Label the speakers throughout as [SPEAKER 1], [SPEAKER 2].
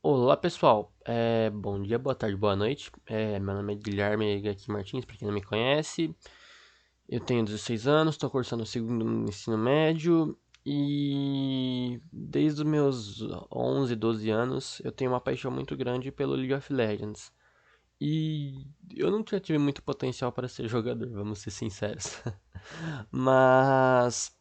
[SPEAKER 1] Olá pessoal, bom dia, boa tarde, boa noite. Meu nome é Guilherme aqui Martins, para quem não me conhece. Eu tenho 16 anos, estou cursando o segundo ensino médio e desde os meus 11, 12 anos eu tenho uma paixão muito grande pelo League of Legends. E eu nunca tive muito potencial para ser jogador, vamos ser sinceros. Mas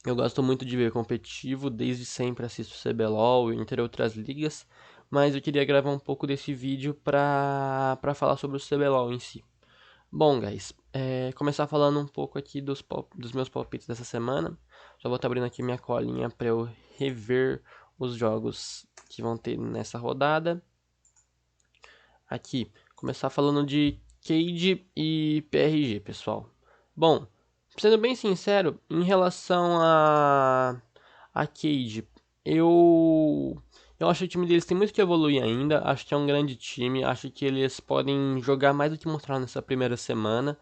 [SPEAKER 1] eu gosto muito de ver competitivo, desde sempre assisto CBLOL, entre outras ligas, mas eu queria gravar um pouco desse vídeo pra falar sobre o CBLOL em si. Bom, guys, começar falando um pouco aqui dos meus palpites dessa semana. Só vou estar abrindo aqui minha colinha para eu rever os jogos que vão ter nessa rodada. Aqui, começar falando de Cade e PRG, pessoal. Bom, sendo bem sincero, em relação a Cade, eu eu acho que o time deles tem muito que evoluir ainda. Acho que é um grande time. Acho que eles podem jogar mais do que mostraram nessa primeira semana.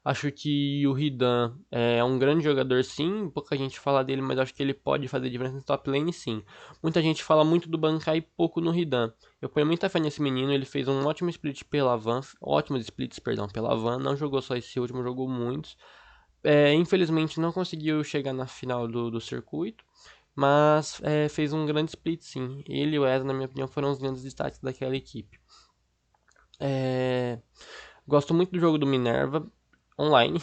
[SPEAKER 1] Acho que o Hidan é um grande jogador, sim. Pouca gente fala dele, mas acho que ele pode fazer diferença no top lane, sim. Muita gente fala muito do Bankai e pouco no Hidan. Eu ponho muita fé nesse menino. Ele fez um ótimo split pela Van, ótimos splits, perdão, pela Van. Não jogou só esse último, jogou muitos. Infelizmente não conseguiu chegar na final do circuito, mas fez um grande split, sim. Ele e o Ezra, na minha opinião, foram os grandes destaques daquela equipe. É, Gosto muito do jogo do Minerva online.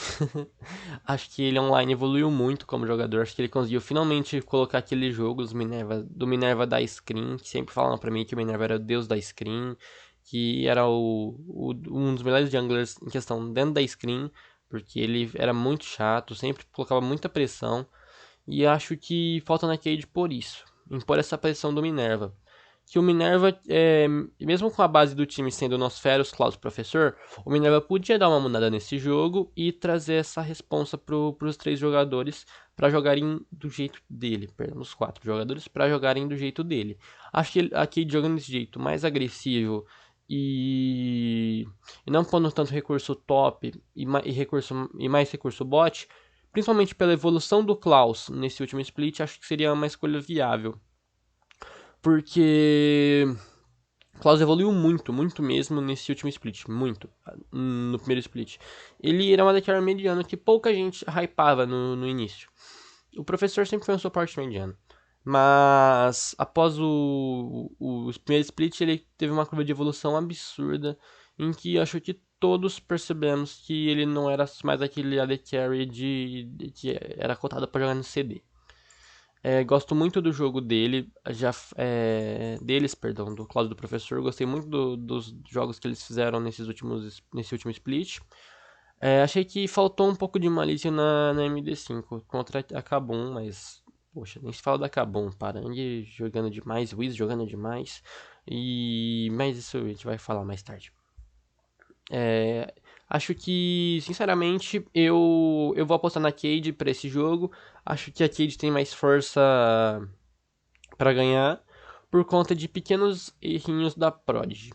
[SPEAKER 1] Acho que ele online evoluiu muito como jogador. Acho que ele conseguiu finalmente colocar aquele jogo do Minerva da screen, que sempre falavam pra mim que o Minerva era o deus da screen, que era um dos melhores junglers em questão dentro da screen, porque ele era muito chato, sempre colocava muita pressão. E acho que falta na Cade por isso, impor essa pressão do Minerva. Que o Minerva, mesmo com a base do time sendo o Nosferos, Klaus Professor, o Minerva podia dar uma mudada nesse jogo e trazer essa responsa para os três jogadores para jogarem do jeito dele, perdão, os quatro jogadores para jogarem do jeito dele. Acho que a Cade jogando desse jeito mais agressivo e, e não pondo tanto recurso top e mais recurso bot, principalmente pela evolução do Klaus nesse último split, acho que seria uma escolha viável. Porque Klaus evoluiu muito, muito mesmo nesse último split. Muito. No primeiro split. Ele era uma deck mediano que pouca gente hypava no início. O professor sempre foi um suporte mediano. Mas após o primeiro split, ele teve uma curva de evolução absurda. Em que acho que todos percebemos que ele não era mais aquele AD Carry que era cotado para jogar no CD. Gosto muito do jogo dele, deles, perdão, do Cláudio do Professor. Gostei muito dos jogos que eles fizeram nesse último split. Achei que faltou um pouco de malícia na MD5 contra a Kabum, mas poxa, nem se fala da Kabum. Parang jogando demais, Wiz jogando demais. Mas isso a gente vai falar mais tarde. É, Acho que, sinceramente, eu vou apostar na Cade para esse jogo. Acho que a Cade tem mais força para ganhar por conta de pequenos errinhos da Prodigy.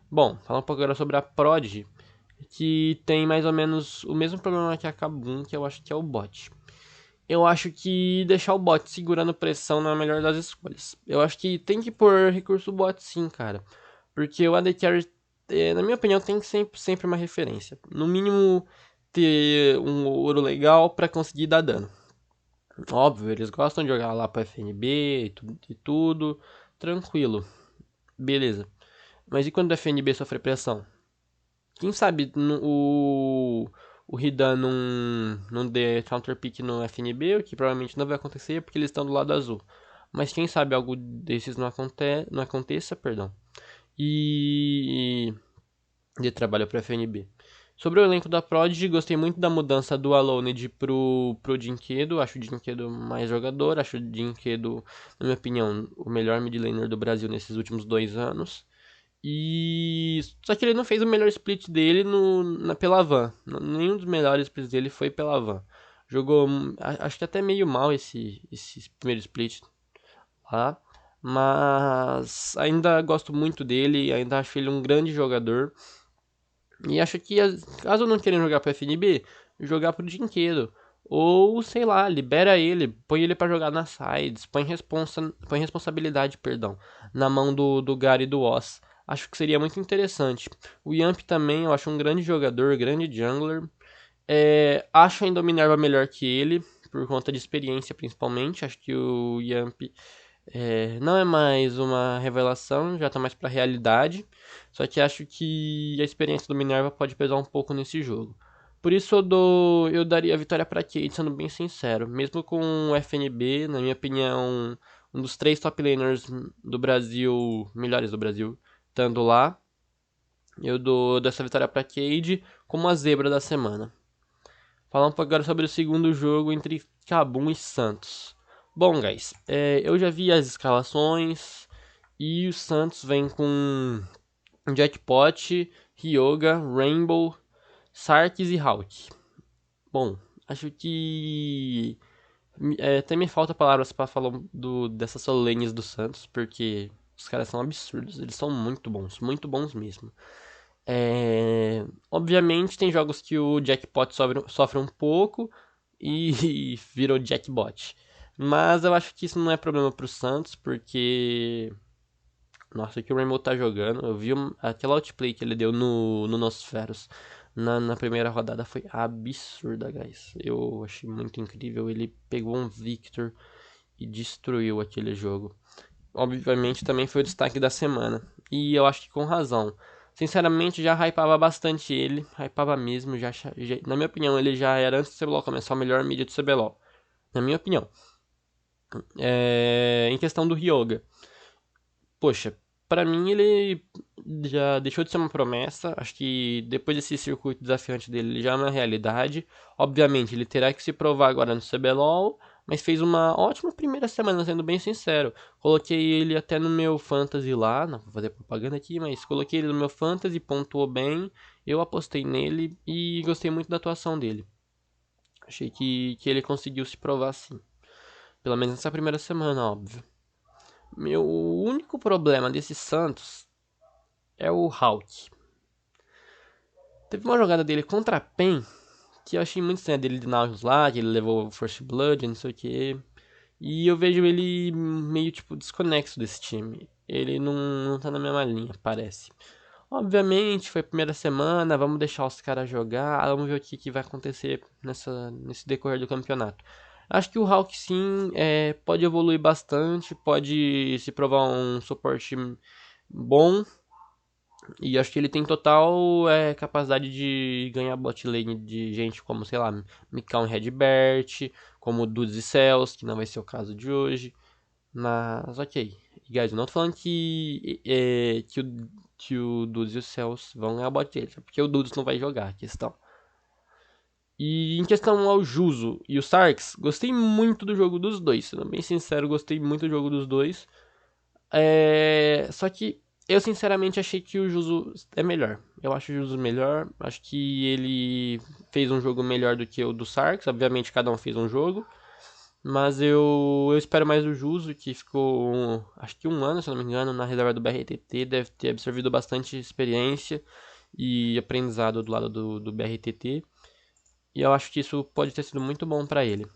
[SPEAKER 1] Bom, falar um pouco agora sobre a Prodigy, que tem mais ou menos o mesmo problema que a Kabum, que eu acho que é o bot. Eu acho que deixar o bot segurando pressão não é a melhor das escolhas. Eu acho que tem que pôr recurso bot sim, cara. Porque o AD Carry, na minha opinião, tem sempre uma referência. No mínimo, ter um ouro legal para conseguir dar dano. Óbvio, eles gostam de jogar lá pro FNB e tudo. Tranquilo. Beleza. Mas e quando o FNB sofre pressão? Quem sabe o Hidan não dê counter pick no FNB, o que provavelmente não vai acontecer porque eles estão do lado azul. Mas quem sabe algo desses não aconteça, perdão. E de trabalho para FNB. Sobre o elenco da Prodigy, gostei muito da mudança do Aloned pro Dinquedo. Acho o Dinquedo mais jogador. Acho o Dinquedo, na minha opinião, o melhor mid laner do Brasil nesses últimos 2 anos. Só que ele não fez o melhor split dele pela Van. Nenhum dos melhores splits dele foi pela Van. Jogou, acho que até meio mal esse primeiro split lá. Mas ainda gosto muito dele, ainda acho ele um grande jogador. E acho que, caso não queiram jogar pro FNB, jogar pro Dinquedo. Ou, sei lá, libera ele, põe ele pra jogar nas sides, põe responsabilidade, perdão, na mão do Gary e do Oz. Acho que seria muito interessante. O Yamp também, eu acho um grande jogador, grande jungler. Acho ainda o Minerva melhor que ele, por conta de experiência principalmente. Acho que o Yamp não é mais uma revelação, já tá mais pra realidade. Só que acho que a experiência do Minerva pode pesar um pouco nesse jogo. Por isso eu daria a vitória pra Cade, sendo bem sincero. Mesmo com o FNB, na minha opinião, um dos 3 top laners do Brasil, melhores do Brasil, estando lá. Eu dou dessa vitória pra Cade como a zebra da semana. Falar um pouco agora sobre o segundo jogo entre Kabum e Santos. Bom, guys, eu já vi as escalações e o Santos vem com Jackpot, Ryoga, Rainbow, Sarkis e Hawk. Bom, acho que até me falta palavras para falar dessas solo do Santos, porque os caras são absurdos, eles são muito bons mesmo. Obviamente tem jogos que o Jackpot sofre um pouco e virou Jackbot. Mas eu acho que isso não é problema pro Santos, porque nossa, o que o Rainbow tá jogando, eu vi aquela outplay que ele deu no Nosferos na primeira rodada foi absurda, guys. Eu achei muito incrível. Ele pegou um Victor e destruiu aquele jogo. Obviamente também foi o destaque da semana. E eu acho que com razão. Sinceramente, já hypava bastante ele. Hypava mesmo. Na minha opinião, ele já era, antes do CBLOL começar, o melhor mídia do CBLOL. Na minha opinião. Em questão do Ryoga. Poxa, pra mim ele já deixou de ser uma promessa. Acho que depois desse circuito desafiante dele, ele já é uma realidade. Obviamente, ele terá que se provar agora no CBLOL, mas fez uma ótima primeira semana, sendo bem sincero. Coloquei ele até no meu Fantasy lá, não vou fazer propaganda aqui, mas coloquei ele no meu Fantasy, pontuou bem. Eu apostei nele e gostei muito da atuação dele. Achei que ele conseguiu se provar sim. Pelo menos nessa primeira semana, óbvio. Meu único problema desse Santos é o Hulk. Teve uma jogada dele contra a PEN que eu achei muito estranha dele de Nautilus lá, que ele levou o First Blood, não sei o que. E eu vejo ele meio tipo desconexo desse time. Ele não tá na mesma linha, parece. Obviamente, foi a primeira semana, vamos deixar os caras jogar, vamos ver o que vai acontecer nesse decorrer do campeonato. Acho que o Hulk sim pode evoluir bastante, pode se provar um suporte bom. E acho que ele tem total capacidade de ganhar bot lane de gente como, sei lá, Mikau e Redbert, como Dudes e Cells, que não vai ser o caso de hoje. Mas ok. E, guys, eu não tô falando que o Dudes e o Cells vão ganhar bot dele, porque o Dudes não vai jogar, a questão. E em questão ao Juso e o Sarks, gostei muito do jogo dos dois, sendo bem sincero, gostei muito do jogo dos dois. Só que eu sinceramente achei que o Juso é melhor. Eu acho o Juso melhor. Acho que ele fez um jogo melhor do que o do Sarks. Obviamente cada um fez um jogo. Mas eu espero mais do Juso, que ficou acho que um ano, se não me engano, na reserva do BRTT. Deve ter absorvido bastante experiência e aprendizado do lado do BRTT. E eu acho que isso pode ter sido muito bom pra ele.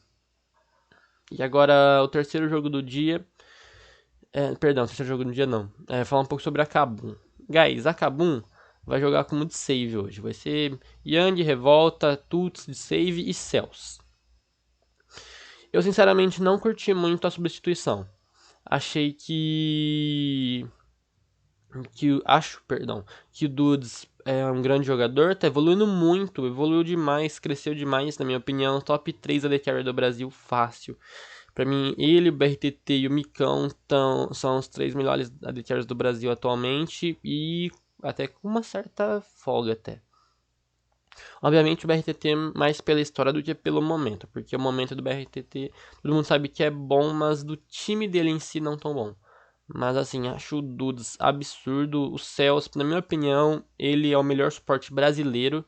[SPEAKER 1] E agora o terceiro jogo do dia. Perdão, terceiro jogo do dia não. Falar um pouco sobre a Kabum. Guys, a Kabum vai jogar como de save hoje. Vai ser Yang, Revolta, Tuts de save e Cells. Eu sinceramente não curti muito a substituição. Achei que o Dudes é um grande jogador, tá evoluindo muito, evoluiu demais, cresceu demais, na minha opinião, top 3 AD Carry do Brasil, fácil. Pra mim, ele, o BRTT e o Micão são os 3 melhores AD Carries do Brasil atualmente e até com uma certa folga até. Obviamente o BRTT mais pela história do que pelo momento, porque o momento do BRTT todo mundo sabe que é bom, mas do time dele em si não tão bom. Mas assim, acho o Dudes absurdo. O Cells, na minha opinião, ele é o melhor suporte brasileiro.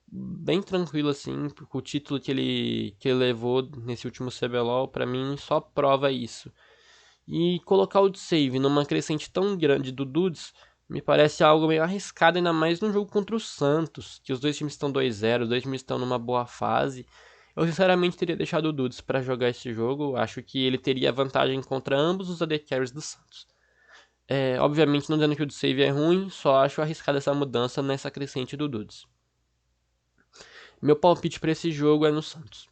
[SPEAKER 1] Bem tranquilo assim, porque o título que ele levou nesse último CBLOL, pra mim, só prova isso. E colocar o save numa crescente tão grande do Dudes me parece algo meio arriscado, ainda mais no jogo contra o Santos, que os dois times estão 2-0, os dois times estão numa boa fase. Eu sinceramente teria deixado o Dudes para jogar esse jogo. Acho que ele teria vantagem contra ambos os AD Carries do Santos. Obviamente não dizendo que o do save é ruim, só acho arriscada essa mudança nessa crescente do Dudes. Meu palpite para esse jogo é no Santos.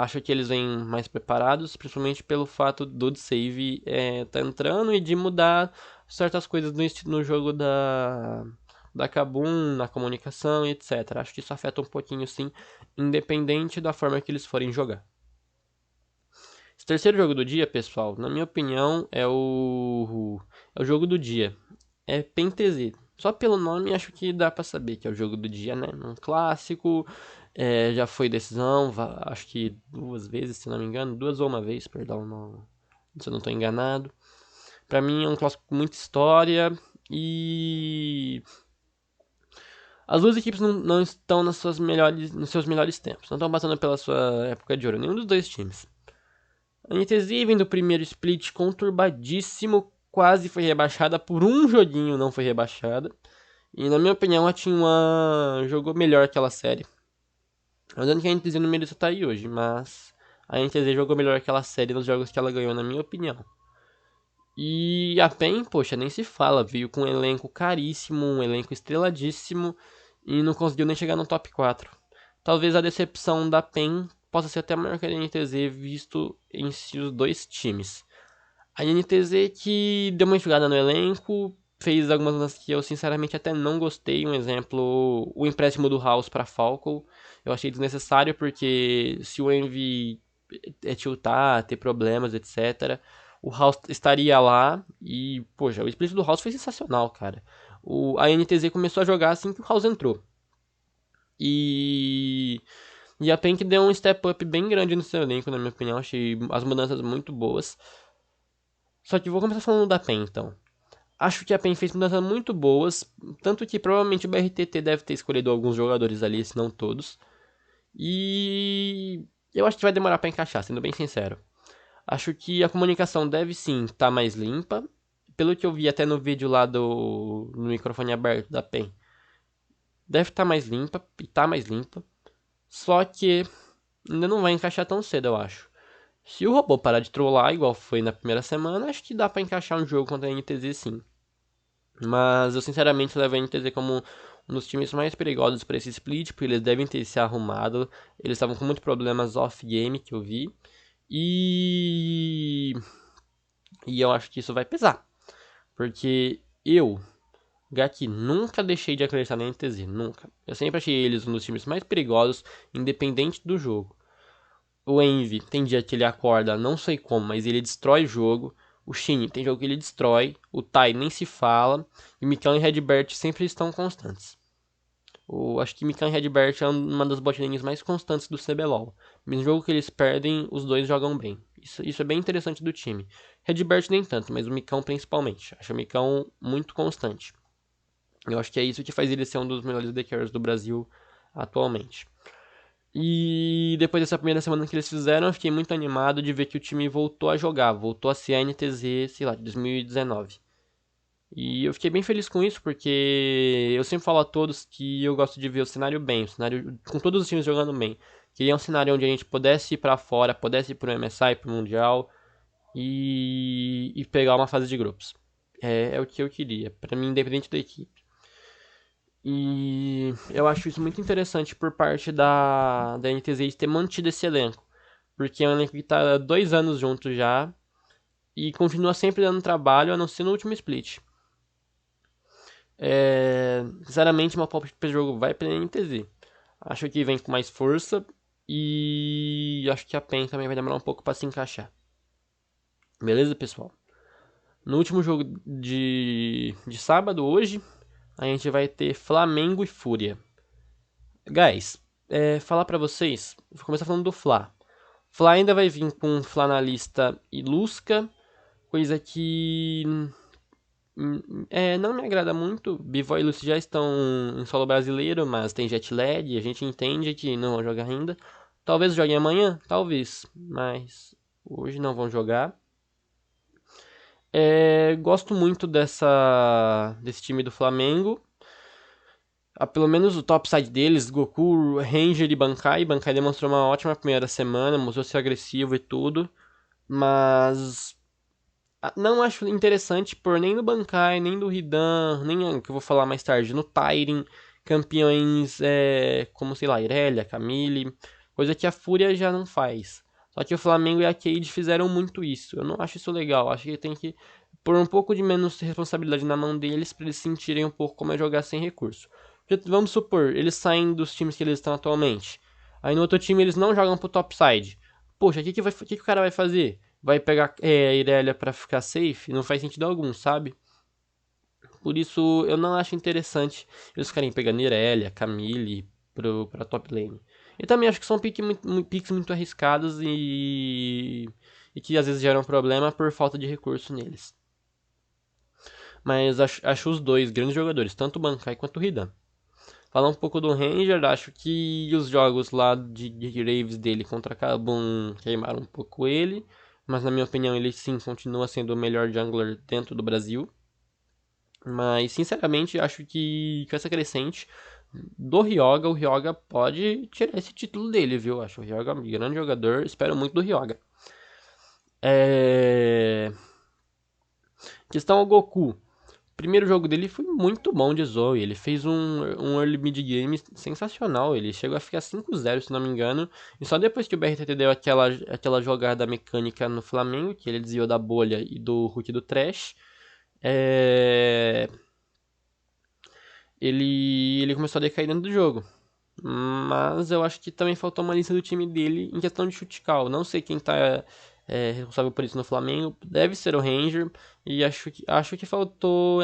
[SPEAKER 1] Acho que eles vêm mais preparados, principalmente pelo fato do save tá entrando e de mudar certas coisas no jogo da Kabum, na comunicação e etc. Acho que isso afeta um pouquinho sim, independente da forma que eles forem jogar. Esse terceiro jogo do dia, pessoal, na minha opinião, é o jogo do dia. É PEN TZ. Só pelo nome acho que dá pra saber que é o jogo do dia, né? Um clássico, já foi decisão, acho que 2 vezes, se não me engano. 2 ou uma vez, perdão, se eu não tô enganado. Pra mim é um clássico com muita história e as duas equipes não estão nos seus melhores tempos. Não estão passando pela sua época de ouro, nenhum dos dois times. A NTZ vem do primeiro split conturbadíssimo, quase foi rebaixada por um joguinho, não foi rebaixada. E na minha opinião a T1 jogou melhor aquela série. Lembrando que a NTZ não merecia estar aí hoje, mas a NTZ jogou melhor aquela série nos jogos que ela ganhou, na minha opinião. E a PEN, poxa, nem se fala, veio com um elenco caríssimo, um elenco estreladíssimo e não conseguiu nem chegar no top 4. Talvez a decepção da PEN possa ser até maior que a NTZ, visto em si os dois times. A NTZ que deu uma enxugada no elenco, fez algumas mudanças que eu sinceramente até não gostei. Um exemplo, o empréstimo do House para Falco. Eu achei desnecessário porque se o Envy tiltar, ter problemas, etc., o House estaria lá e, poxa, o split do House foi sensacional, cara. A NTZ começou a jogar assim que o House entrou. E a PEN deu um step up bem grande no seu elenco, na minha opinião. Achei as mudanças muito boas. Só que vou começar falando da PEN, então. Acho que a PEN fez mudanças muito boas, tanto que provavelmente o BRTT deve ter escolhido alguns jogadores ali, se não todos. E eu acho que vai demorar para encaixar, sendo bem sincero. Acho que a comunicação deve sim estar mais limpa. Pelo que eu vi até no vídeo lá no microfone aberto da PEN, deve estar mais limpa e tá mais limpa. Só que ainda não vai encaixar tão cedo, eu acho. Se o robô parar de trollar, igual foi na primeira semana, acho que dá pra encaixar um jogo contra a NTZ sim. Mas eu sinceramente levo a NTZ como um dos times mais perigosos para esse split, porque eles devem ter se arrumado. Eles estavam com muitos problemas off-game que eu vi. E... e eu acho que isso vai pesar. Porque eu, Gaki, nunca deixei de acreditar na NTZ, nunca. Eu sempre achei eles um dos times mais perigosos, independente do jogo. O Envy tem dia que ele acorda, não sei como, mas ele destrói o jogo. O Shin tem jogo que ele destrói. O Tai nem se fala. E Mikan e Redbert sempre estão constantes. Acho que Mikan e Redbert é uma das botlanes mais constantes do CBLOL. Mesmo jogo que eles perdem, os dois jogam bem. Isso é bem interessante do time. Redbert nem tanto, mas o Mikan principalmente. Acho o Mikan muito constante. Eu acho que é isso que faz ele ser um dos melhores AD Carries do Brasil atualmente. E depois dessa primeira semana que eles fizeram, eu fiquei muito animado de ver que o time voltou a jogar, voltou a ser a NTZ, sei lá, de 2019. E eu fiquei bem feliz com isso, porque eu sempre falo a todos que eu gosto de ver o cenário bem, o cenário com todos os times jogando bem. Queria um cenário onde a gente pudesse ir pra fora, pudesse ir pro MSI, pro Mundial e pegar uma fase de grupos. É o que eu queria, pra mim, independente da equipe. E eu acho isso muito interessante por parte da NTZ de ter mantido esse elenco. Porque é um elenco que está há 2 anos junto já e continua sempre dando trabalho, a não ser no último split. Sinceramente, meu palpite para o jogo vai pela NTZ. Acho que vem com mais força e acho que a PEN também vai demorar um pouco para se encaixar. Beleza, pessoal? No último jogo de sábado, hoje, a gente vai ter Flamengo e Fúria. Guys, falar pra vocês, vou começar falando do Fla. Fla ainda vai vir com Flanalista e Lusca, coisa que não me agrada muito. Bivó e Lúcio já estão em solo brasileiro, mas tem jet lag e a gente entende que não vão jogar ainda. Talvez joguem amanhã, talvez, mas hoje não vão jogar. Gosto muito desse time do Flamengo. Pelo menos o topside deles, Goku, Ranger e Bankai. Bankai demonstrou uma ótima primeira semana, mostrou ser agressivo e tudo. Mas não acho interessante por nem do Bankai, nem do Hidan, nem o que eu vou falar mais tarde, no Tyrion, campeões como, sei lá, Irelia, Camille, coisa que a Fúria já não faz. Só que o Flamengo e a Cade fizeram muito isso. Eu não acho isso legal. Acho que tem que pôr um pouco de menos responsabilidade na mão deles para eles sentirem um pouco como é jogar sem recurso. Porque, vamos supor, eles saem dos times que eles estão atualmente. Aí no outro time eles não jogam pro topside. Poxa, o que o cara vai fazer? Vai pegar a Irelia pra ficar safe? Não faz sentido algum, sabe? Por isso eu não acho interessante eles ficarem pegando Irelia, Camille pra top lane. E também acho que são picks muito arriscados e que às vezes geram problema por falta de recurso neles. Mas acho os dois grandes jogadores, tanto o Bankai quanto o Hidan. Falar um pouco do Ranger, acho que os jogos lá de Graves dele contra Kabum queimaram um pouco ele. Mas na minha opinião ele sim continua sendo o melhor jungler dentro do Brasil. Mas sinceramente acho que com essa crescente do Ryoga, o Ryoga pode tirar esse título dele, viu? Acho o Ryoga um grande jogador, espero muito do Ryoga. Questão ao Goku. O primeiro jogo dele foi muito bom de Zoe. Ele fez um early mid game sensacional. Ele chegou a ficar 5-0, se não me engano. E só depois que o BRTT deu aquela jogada mecânica no Flamengo, que ele desviou da bolha e do Hulk do Trash, ele começou a decair dentro do jogo. Mas eu acho que também faltou uma lista do time dele em questão de chute call. Não sei quem tá responsável por isso no Flamengo. Deve ser o Ranger. E acho que faltou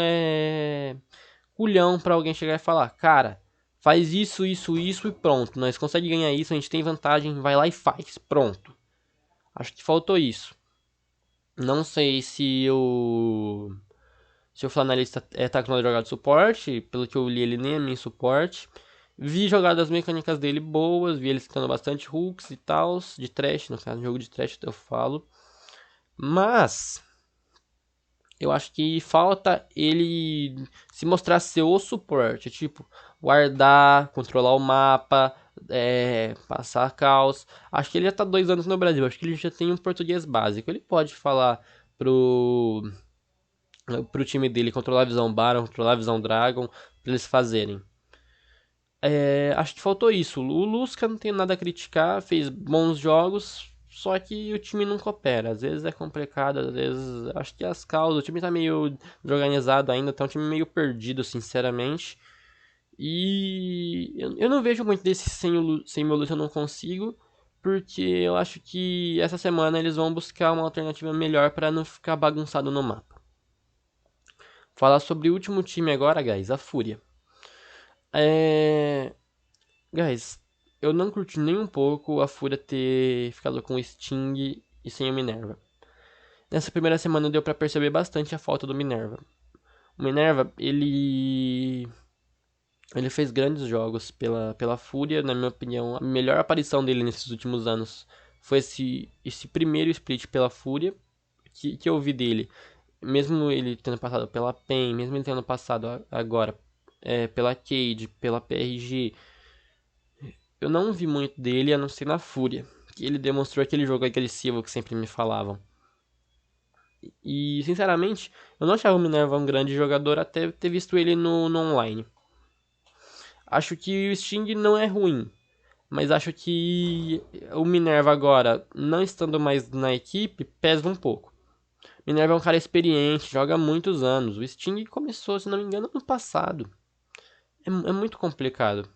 [SPEAKER 1] culhão pra alguém chegar e falar: cara, faz isso, isso, isso e pronto. Nós conseguimos ganhar isso, a gente tem vantagem, vai lá e faz. Pronto. Acho que faltou isso. Não sei se o Flanelista tá acostumado a jogar de suporte. Pelo que eu li, ele nem é main suporte. Vi jogadas mecânicas dele boas, vi ele citando bastante hooks e tal, de trash, no caso, jogo de trash eu falo. Mas eu acho que falta ele se mostrar ser o suporte, tipo, guardar, controlar o mapa, passar caos. Acho que ele já tá 2 anos no Brasil, acho que ele já tem um português básico. Ele pode falar pro time dele controlar a visão Baron, controlar a visão Dragon, pra eles fazerem. Acho que faltou isso. O Lusca não tem nada a criticar, fez bons jogos, só que o time não coopera. Às vezes é complicado, às vezes acho que as causas, o time tá meio desorganizado ainda, tá um time meio perdido, sinceramente. E eu não vejo muito desse sem o meu Lúcio eu não consigo, porque eu acho que essa semana eles vão buscar uma alternativa melhor para não ficar bagunçado no mapa. Falar sobre o último time agora, guys, a Fúria. Guys, eu não curti nem um pouco a Fúria ter ficado com o Sting e sem o Minerva. Nessa primeira semana deu pra perceber bastante a falta do Minerva. O Minerva, ele fez grandes jogos pela Fúria, na minha opinião. A melhor aparição dele nesses últimos anos foi esse primeiro split pela Fúria que eu vi dele. Mesmo ele tendo passado pela PEN, mesmo ele tendo passado agora pela Cade, pela PRG, eu não vi muito dele, a não ser na Fúria, que ele demonstrou aquele jogo agressivo que sempre me falavam. E, sinceramente, eu não achava o Minerva um grande jogador até ter visto ele no online. Acho que o Sting não é ruim, mas acho que o Minerva agora, não estando mais na equipe, pesa um pouco. Minerva é um cara experiente, joga há muitos anos. O Sting começou, se não me engano, no passado. É muito complicado.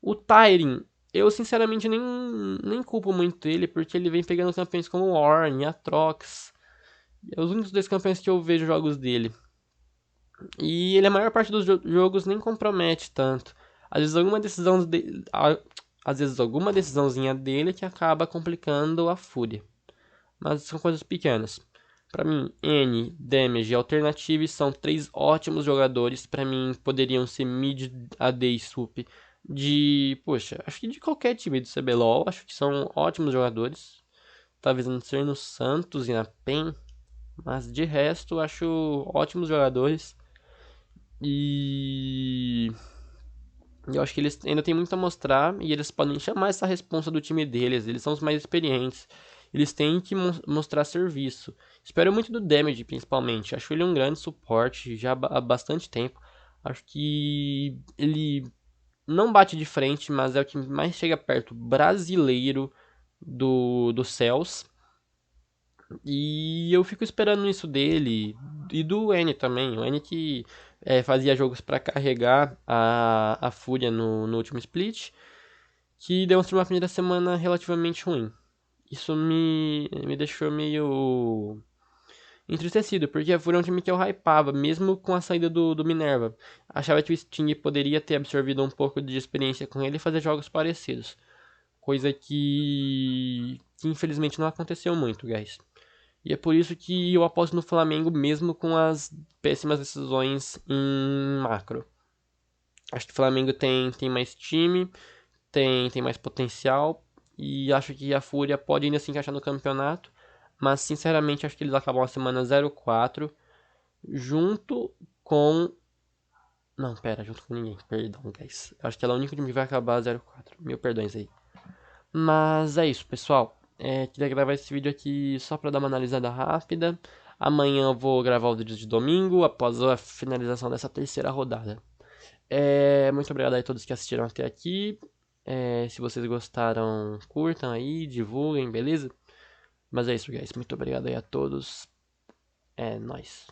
[SPEAKER 1] O Tyrion, eu sinceramente nem culpo muito ele, porque ele vem pegando campeões como o Ornn, Atrox. É os únicos 2 campeões que eu vejo jogos dele. E ele, a maior parte dos jogos, nem compromete tanto. Às vezes às vezes alguma decisãozinha dele que acaba complicando a Fúria. Mas são coisas pequenas. Pra mim, N, Damage e Alternative são 3 ótimos jogadores. Pra mim, poderiam ser mid AD e sup poxa, acho que de qualquer time do CBLOL. Acho que são ótimos jogadores. Talvez não ser no Santos e na PEN, mas de resto, acho ótimos jogadores. E E eu acho que eles ainda têm muito a mostrar e eles podem chamar essa responsa do time deles. Eles são os mais experientes. Eles têm que mostrar serviço. Espero muito do Damage, principalmente. Acho ele um grande suporte já há bastante tempo. Acho que ele não bate de frente, mas é o que mais chega perto brasileiro do Cels. E eu fico esperando isso dele e do N também. O N que fazia jogos para carregar a Fúria no último split, que demonstrou uma primeira semana relativamente ruim. Isso me deixou meio entristecido, porque a Fúria é um time que eu hypava, mesmo com a saída do Minerva. Achava que o Sting poderia ter absorvido um pouco de experiência com ele e fazer jogos parecidos. Coisa que infelizmente não aconteceu muito, guys. E é por isso que eu aposto no Flamengo mesmo com as péssimas decisões em macro. Acho que o Flamengo tem mais time, tem mais potencial e acho que a Fúria pode ainda se encaixar no campeonato, mas sinceramente acho que eles acabam a semana 04 junto com... Não, pera, junto com ninguém, perdão, guys. Acho que ela é o único time que vai acabar 04. Mil perdões aí. Mas é isso, pessoal. Queria gravar esse vídeo aqui só para dar uma analisada rápida. Amanhã eu vou gravar o vídeo de domingo, após a finalização dessa terceira rodada. Muito obrigado a todos que assistiram até aqui. Se vocês gostaram, curtam aí, divulguem, beleza? Mas é isso, guys. Muito obrigado aí a todos. É nóis.